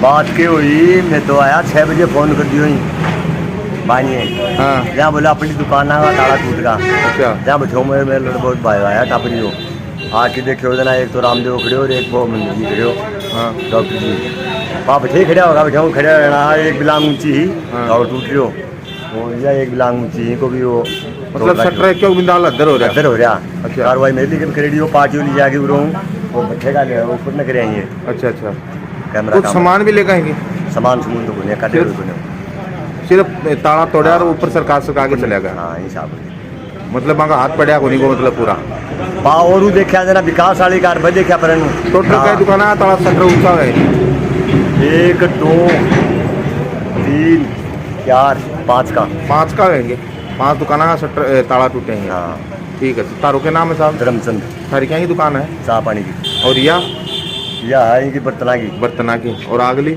बात के हुई मैं तो आया 6 बजे फ़ोन कर दियो ही बानी हाँ जहाँ बोला अपनी दुकान का ताला टूट गया। अच्छा जहाँ बैठो मेरे बहुत भाई आया टापरी हो आके देखो जना एक तो रामदेव खड़े हो और एक वो मंदिर जी खड़े हो। हाँ डॉक्टर जी वहाँ बैठे खड़ा होगा बैठा हूँ खड़ा रहना एक बिलांग ऊँची ही हाँ। और टूट रही हो वो या एक बिलांग ऊँची ही को भी वो मतलब सटर क्यों बिंदाल अदर हो रहा अंदर हो रहा। अच्छा। कार्रवाई मेरी लेकिन करेडी वो पार्टी वाली जाके उड़ो वो बैठेगा ऊपर न करेंगे अच्छा अच्छा कैमरा कुछ सामान भी लेकर आएंगे सामान समून तो बोले काटे सिर्फ- बोले सिर्फ ताला तोड़ा और ऊपर सरकार से आगे चला गया हाँ हिसाब मतलब वहाँ हाथ पड़ा को नहीं को मतलब पूरा बा और देखा जना विकास वाली कार भाई देखा पर टोटल कई दुकान है ताला सटर ऊंचा है 1 2 3 4 5 का 5 का रहेंगे 5 दुकान का सटर ताला टूटे हैं हाँ ठीक है तारों के नाम है साहब धर्मचंद सारी क्या ही दुकान है चाह पानी की और या है इनकी बर्तना की बर्तना की और अगली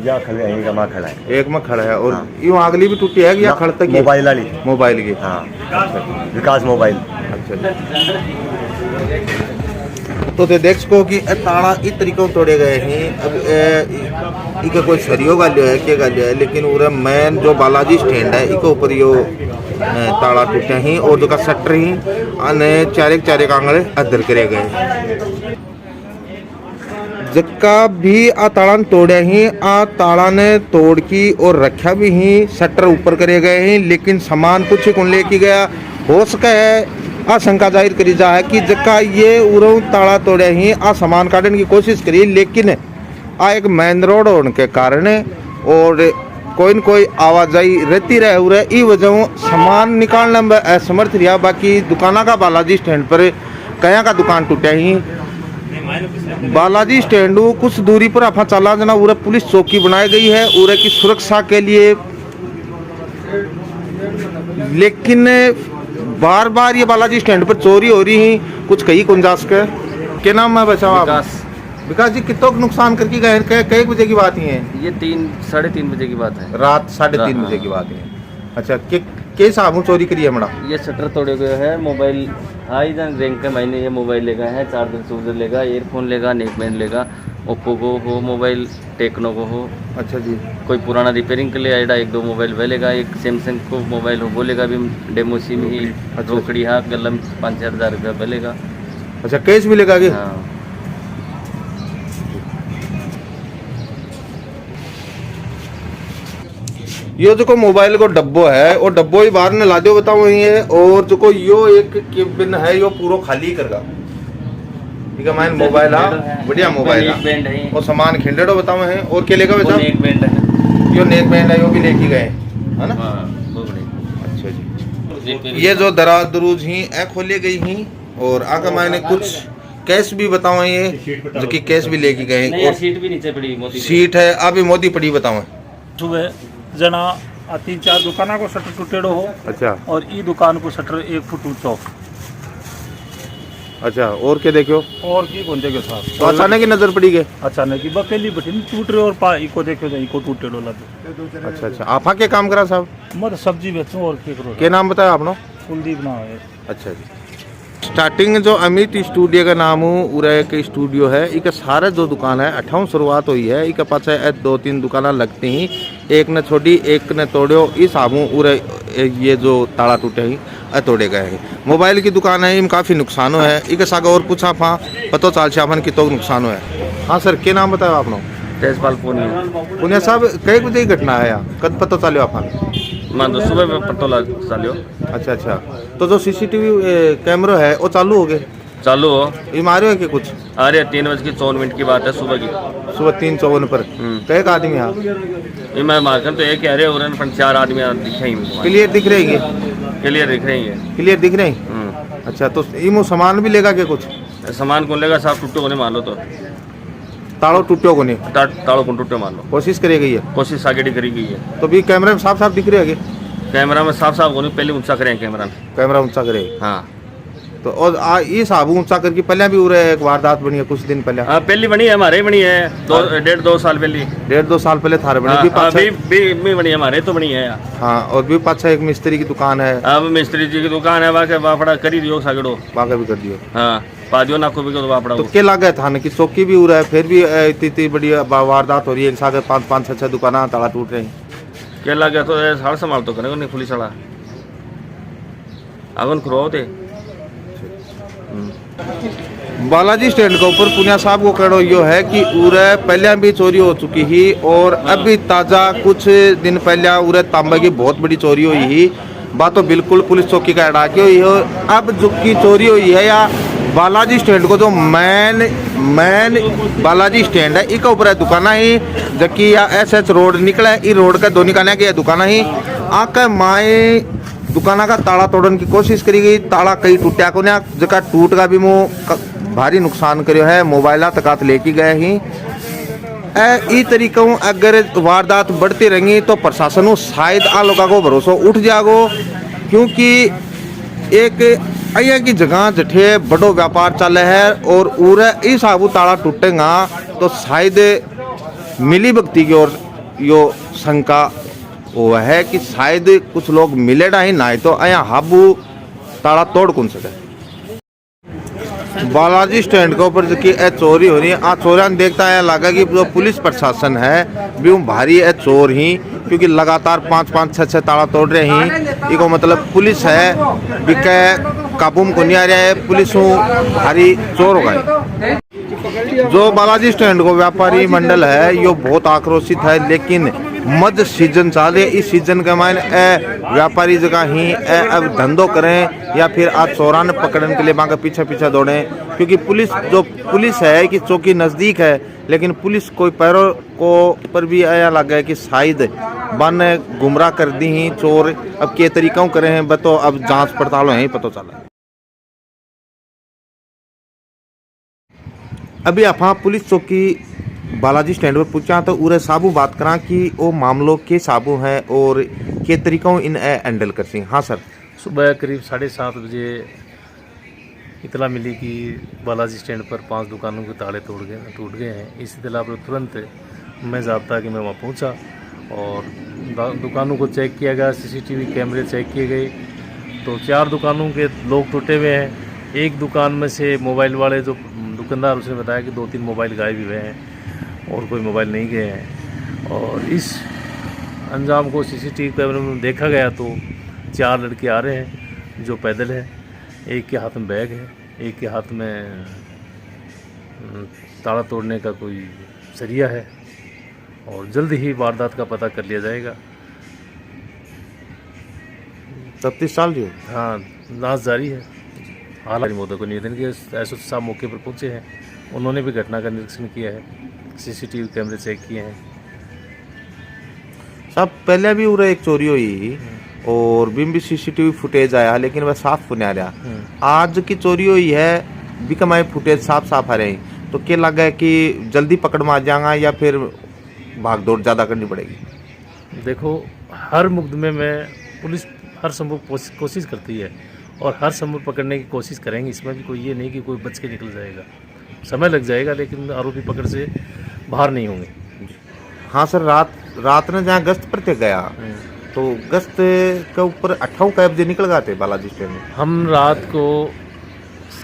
या खड़े है इनका माँ खड़ा है एक में खड़ा है और हाँ। यूँ अगली भी टूटी है या खड़ तक मोबाइल वाली मोबाइल की हाँ विकास मोबाइल अच्छा तो ते देख सको कि ताला इस तरीकों तोड़े गए हैं अब इके कोई सरियो गालियो है के गालियो है लेकिन उरे मेन जो बालाजी स्टैंड है इके ऊपर यो ताला टूटे हैं और जो का शटर ही अने चारे आंगड़े अदर करे गए जक्का भी आ ताला तोड़े ही आ ताला ने तोड़ की और रखा भी ही शटर ऊपर करे गए हैं लेकिन सामान कुछ कौन लेके गया हो सके है आशंका जाहिर करी जा है कि जक्का ये उरो ताला तोड़े ही आ सामान काटने की कोशिश करी लेकिन आ एक मेन रोड होने के कारण और कोई न कोई आवाजाही रहती रहे उरे ई वजह सामान निकालने में असमर्थ रहा बाकी दुकाना का बालाजी स्टैंड पर कया का दुकान टूटे ही बालाजी स्टैंड कुछ दूरी पर अपना चला जना उरे पुलिस चौकी बनाई गई है उरे की सुरक्षा के लिए लेकिन बार बार ये बालाजी स्टैंड पर चोरी हो रही है कुछ कई गुंजाइश के क्या नाम है बचाओ आप विकास जी कितों नुकसान करके गए कई बजे की बात ही है ये 3-3:30 बजे की बात है रात 3:30 बजे की बात है अच्छा के साबुन चोरी करी है मड़ा ये शटर तोड़े गए हैं मोबाइल हाई जन रैंक के महीने ये मोबाइल लेगा है चार्जर सूजर लेगा ईयरफोन लेगा नेकबैंड लेगा ओप्पो को हो मोबाइल टेक्नो को हो अच्छा जी कोई पुराना रिपेयरिंग के लिए आएगा 1-2 मोबाइल वह लेगा एक सैमसंग को मोबाइल हो वो लेगा भी डेमो सिम ही अच्छा। रोकड़ी हाँ गलम 5-4 हज़ार रुपया वह लेगा अच्छा कैश मिलेगा कि हाँ यो जो को मोबाइल को डब्बो है और डब्बो ही बाहर ने ला दो बताओ वही है और जो को यो एक केबिन है यो पूरा खाली करगा ठीक है माइन मोबाइल है बढ़िया मोबाइल नेक बैंड है और सामान खिंडेड़ो बताओ है और क्या लेगा बेटा नेक बैंड है यो नेक बैंड है यो भी लेके गए है ना हाँ वो बढ़िया अच्छा जी ये जो दराज दरूज ही ए खोले गई ही और आगे मैंने कुछ कैश भी बताओ ये जो कि कैश भी लेके गए नहीं और सीट भी नीचे पड़ी मोदी सीट है अभी मोदी पड़ी बताओ सुबह जना 3-4 दुकाना को शटर टूटेड़ो हो अच्छा और ई दुकान को शटर 1 फुट ऊंचो अच्छा और क्या देखो और की कौन देखे साहब तो अचानक ही नजर पड़ी गए अचानक की बकेली बटिन टूट रहे और पा इको देखो जा इको टूटेड़ो लग अच्छा अच्छा आप क्या काम करा साहब मत सब्जी बेचूं और के करो क्या नाम बताया आपने कुलदीप ना है अच्छा जी स्टार्टिंग जो अमित स्टूडियो का नाम हो उरा एक स्टूडियो है इके सारे जो दुकान है 28 शुरुआत हुई है इके पास 2-3 दुकाना लगती ही एक ने छोड़ी एक ने तोड़ो इस आबू उरे ये जो ताला टूटे ही तोड़े गए हैं मोबाइल की दुकान है इनमें काफ़ी नुकसान हो है इके सागा और कुछ आप पतो चाल से आपन कितो नुकसान हो है हाँ सर क्या नाम बताओ आपने तेजपाल पूर्णिया पुनिया साहब कई बजे की घटना है कद पतो चालो आपन मान दो सुबह में पतो चालियो अच्छा अच्छा तो जो सीसीटीवी कैमरा है वो चालू हो गए चालू हो ये मारे हो कि कुछ अरे 3:54 की बात है सुबह की सुबह 3:54 पर कई का आदमी यहाँ ये मैं मार्कर तो एक कह रहे हो रहे 4 आदमी दिखे ही क्लियर दिख रही है क्लियर दिख रही है क्लियर दिख रही अच्छा तो इमो सामान भी लेगा क्या कुछ सामान कौन लेगा साफ टूटे को नहीं मान लो तो ताड़ो टूटो को नहीं ताड़ो को टूटे मान लो कोशिश करी गई है कोशिश आगे करी गई है तो भी कैमरे में साफ साफ दिख रही है कैमरा में साफ साफ होने पहले ऊंचा करें कैमरा कैमरा ऊंचा करे हाँ तो और ये साबु ऊंचा करके पहले भी उरे एक वारदात बनी है कुछ दिन पहले हाँ पहली बनी है हमारे बनी है 1.5-2 साल पहली 1.5-2 साल पहले थारे बनी भी पाछा भी बनी है हमारे तो बनी है हाँ और भी पाछा एक मिस्त्री की दुकान है अब मिस्त्री जी की दुकान है वहाँ के वापड़ा करी दियो सागड़ो वहाँ का भी कर दियो हाँ पादियों नाखो भी तो वापड़ा तो क्या लगा थाने की चौकी भी हो रहा है, फिर भी इतनी बड़ी वारदात हो रही है, एक साथ 5-5 6-6 दुकानें ताला टूट रही हैं। क्या लग गया तो सारा संभाल तो करेगा नहीं पुलिस वाला आगन खुरवाओ थे। बालाजी स्टैंड के ऊपर पुनिया साहब को कहना यो है कि उरे पहले भी चोरी हो चुकी ही और अभी ताज़ा कुछ दिन पहले उरे तांबे की बहुत बड़ी चोरी हुई ही। बात तो बिल्कुल पुलिस चौकी का अड़ाकी हुई है। अब जो की चोरी हुई है या बालाजी स्टैंड को जो मैन बालाजी स्टैंड है इसके ऊपर है दुकाना ही जबकि या एसएच रोड निकला है, इस रोड का दोनों काने की दुकाना ही आके माए दुकाना का ताला तोड़ने की कोशिश करी गई। ताला कई टूटा को ना जगह टूट का भी मुँह भारी नुकसान करो है, मोबाइल तक लेके गए ही। ई तरीकों अगर वारदात बढ़ती रहेंगी तो प्रशासन शायद आ लोगों को भरोसा उठ जाएगो, क्योंकि एक अया की जगह जठे बड़ो व्यापार चल है और उरे इस हिसाब ताला टूटेगा तो शायद मिली भक्ति की ओर यो शंका वो है कि शायद कुछ लोग मिलेगा ही ना तो अया हाबू ताला तोड़ कौन सके। बालाजी स्टैंड के ऊपर जो चोरी हो रही है, चोरियां देखता है लगा कि जो पुलिस प्रशासन है भी भारी है चोर ही, क्योंकि लगातार 5-5 6-6 ताला तोड़ रहे हैं। इसको मतलब पुलिस है बिके काबू में को नहीं आ रहा है, पुलिस भारी चोर हो गए। जो बालाजी स्टैंड को व्यापारी मंडल है यो बहुत आक्रोशित है, लेकिन मध्य सीजन चल रहे, इस सीजन के मायने व्यापारी जगह ही अब धंधो करें या फिर आज चोरान पकड़ने के लिए वहाँ के पीछे पीछे दौड़ें, क्योंकि पुलिस है कि चौकी नज़दीक है, लेकिन पुलिस कोई पैरों को पर भी आया लगा है कि शायद बन गुमराह कर दी ही चोर अब के तरीक़ों करें हैं बतो अब जांच पड़ताल है पता चला। अभी आप पुलिस चौकी बालाजी स्टैंड पर पूछा तो उरे साबू बात करा कि वो मामलों के साबू हैं और के तरीकों इन हैंडल कर सी। हाँ सर, सुबह करीब 7:30 बजे इतला मिली कि बालाजी स्टैंड पर 5 दुकानों के ताले टूट गए हैं। इस इतला पर तुरंत मैं ज़ाब्ता कि मैं वहाँ पहुँचा और दुकानों को चेक किया गया, सीसीटीवी कैमरे चेक किए गए तो 4 दुकानों के लोग टूटे हुए हैं। एक दुकान में से मोबाइल वाले जो दुकानदार उसने बताया कि 2-3 मोबाइल गायब हुए हैं और कोई मोबाइल नहीं गए हैं। और इस अंजाम को सीसीटीवी कैमरे में देखा गया तो 4 लड़के आ रहे हैं जो पैदल हैं, एक के हाथ में बैग है, एक के हाथ में ताला तोड़ने का कोई सरिया है और जल्द ही वारदात का पता कर लिया जाएगा। 37 साल जो हाँ, जांच जारी है। हालांकि मोदी को निवेदन किया, एसओ साहब मौके पर पहुंचे हैं, उन्होंने भी घटना का निरीक्षण किया है, सीसीटीवी कैमरे चेक किए हैं। साहब पहले भी उरे एक चोरी हुई और भी सीसीटीवी फुटेज आया लेकिन वह साफ नहीं आ रहा। आज की चोरी हुई है भी कमाए फुटेज साफ आ रहे हैं, तो क्या लगा है कि जल्दी पकड़ में आ जाएगा या फिर भाग दौड़ ज़्यादा करनी पड़ेगी? देखो, हर मुकदमे में पुलिस हर संभव कोशिश करती है और हर संभव पकड़ने की कोशिश करेंगे। इसमें भी कोई ये नहीं कि कोई बच के निकल जाएगा, समय लग जाएगा लेकिन आरोपी पकड़ से बाहर नहीं होंगे। हाँ सर, रात में जहाँ गश्त पर थे गया तो गश्त के ऊपर 28 बजे निकल गए थे बालाजी स्टैंड में। हम रात को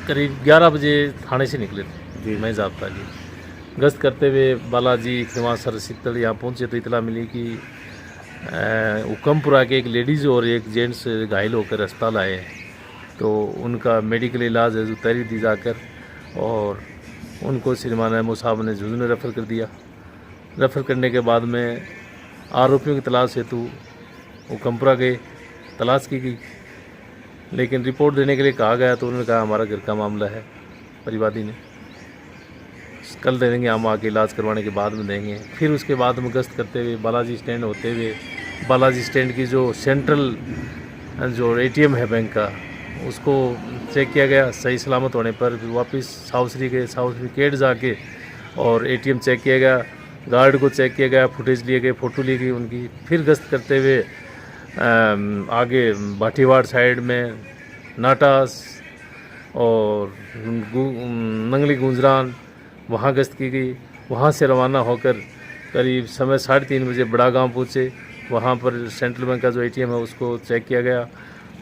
करीब 11 बजे थाने से निकले थे जी, मैं ज़ाब्ता जी गश्त करते हुए बालाजी खिमासर शीतल यहाँ पहुँचे तो इतला मिली कि हुक्मपुरा के एक लेडीज़ और एक जेंट्स घायल होकर अस्पताल आए हैं, तो उनका मेडिकल इलाज है जो तहरीर दी जाकर और उनको श्रीमान अहमद साहब ने झुंझुनू रेफ़र कर दिया। रेफ़र करने के बाद में आरोपियों की तलाश हेतु हुक्मपुरा गए, तलाश की गई, लेकिन रिपोर्ट देने के लिए कहा गया तो उन्होंने कहा हमारा घर का मामला है, परिवादी ने कल दे देंगे, हम आके इलाज करवाने के बाद में देंगे। फिर उसके बाद में गश्त करते हुए बालाजी स्टैंड होते हुए बालाजी स्टैंड की जो सेंट्रल जो एटीएम है बैंक का उसको चेक किया गया, सही सलामत होने पर फिर वापस साउथरी गए, साउथरी केट जाके और एटीएम चेक किया गया, गार्ड को चेक किया गया, फुटेज लिए गए, फ़ोटो ली गई उनकी। फिर गश्त करते हुए आगे भाटीवाड़ साइड में नाटास और नंगली गुंजरान वहाँ गश्त की गई। वहाँ से रवाना होकर करीब समय 3:30 बजे बड़ा गांव पहुँचे, वहाँ पर सेंट्रल बैंक का जो एटीएम है उसको चेक किया गया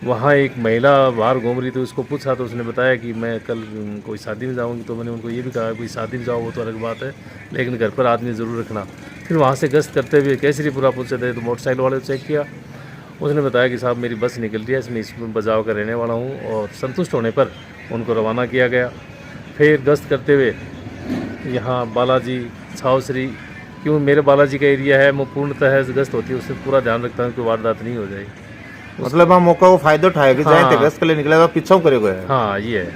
वहाँ एक महिला बाहर घूम रही थी, उसको पूछा तो उसने बताया कि मैं कल कोई शादी में जाऊँगी। तो मैंने उनको ये भी कहा कोई शादी में जाओ वो तो अलग बात है, लेकिन घर पर आदमी ज़रूर रखना। फिर वहाँ से गश्त करते हुए केसरीपुरा पहुँचे थे तो मोटरसाइकिल वाले को चेक किया, उसने बताया कि साहब मेरी बस निकल रही है, इसमें बजाव का रहने वाला हूँ, और संतुष्ट होने पर उनको रवाना किया गया। फिर गश्त करते हुए यहाँ बालाजी छावसरी, क्यों मेरे बालाजी का एरिया है, मैं पूर्णतः गश्त होती है उससे पूरा ध्यान रखता हूँ कि वारदात नहीं हो जाए। मतलब हम मौका को फायदा उठाए कि जाए हाँ। गश्त के लिए निकले तो पीछा करे गए। हाँ ये है,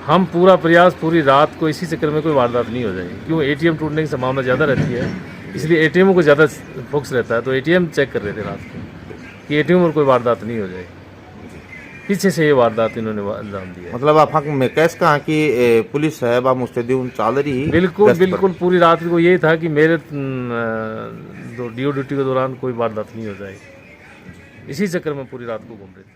हम पूरा प्रयास पूरी रात को इसी चक्कर में कोई वारदात नहीं हो जाएगी, क्यों एटीएम टूटने की संभावना ज़्यादा रहती है, इसलिए एटीएम को ज़्यादा फोकस रहता है। तो एटीएम चेक कर रहे थे रात को कि एटीएम में कोई वारदात नहीं हो जाएगी, पीछे से ये वारदात इन्होंने अंजाम दिया। मतलब आप में कैसे कहा कि पुलिस है बा मुस्तैदी चाल रही। बिल्कुल बिल्कुल, पूरी रात को यही था कि मेरे ड्यूटी के दौरान कोई वारदात नहीं हो जाएगी, इसी चक्कर में पूरी रात को घूम रहे थे।